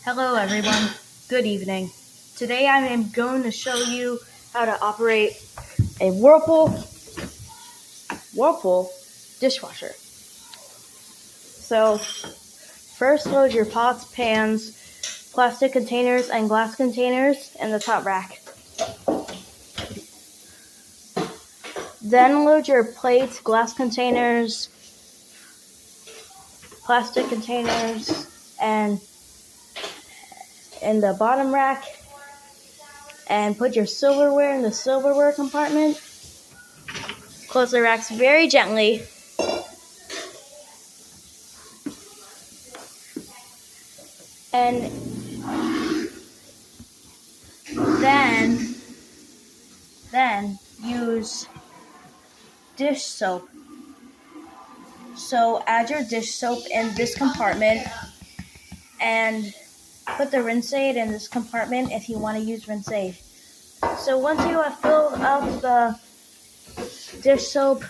Hello everyone, good evening. Today I am going to show you how to operate a Whirlpool dishwasher. So first load your pots, pans, plastic containers, and glass containers in the top rack. Then load your plates, glass containers, plastic containers, and in the bottom rack, and put your silverware in the silverware compartment. Close the racks very gently. And then use dish soap. So add your dish soap in this compartment and put the rinse aid in this compartment if you want to use rinse aid. So once you have filled out the dish soap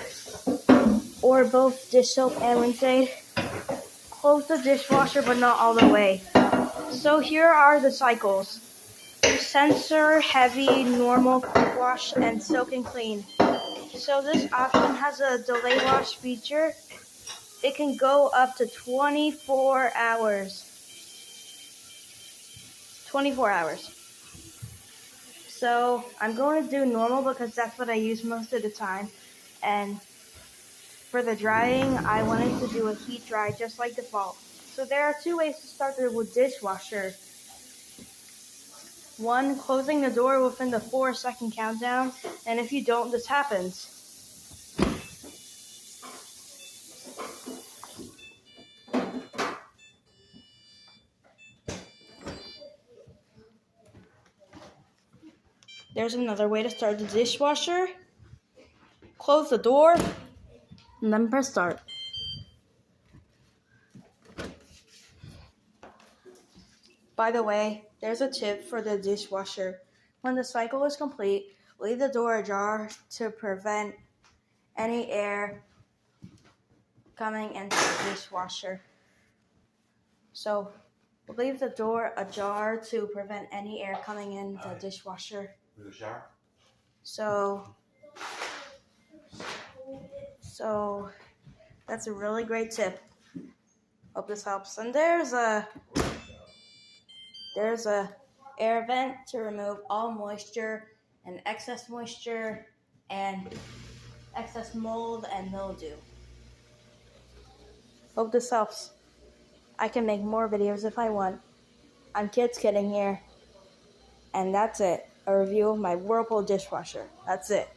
or both dish soap and rinse aid, close the dishwasher but not all the way. So here are the cycles: sensor, heavy, normal, quick wash, and soak and clean. So this option has a delay wash feature. It can go up to 24 hours. 24 hours. So I'm going to do normal because that's what I use most of the time. And for the drying, I wanted to do a heat dry just like default. So there are two ways to start the dishwasher. One, closing the door within the 4-second countdown. And if you don't, this happens. There's another way to start the dishwasher. Close the door and then press start. By the way, there's a tip for the dishwasher. When the cycle is complete, leave the door ajar to prevent any air coming into the dishwasher. So leave the door ajar to prevent any air coming in the dishwasher. So that's a really great tip. Hope this helps. And there's a air vent to remove all moisture and excess mold and mildew. Hope this helps. I can make more videos if I want. I'm Kids Kidding here. And that's it. A review of my Whirlpool dishwasher. That's it.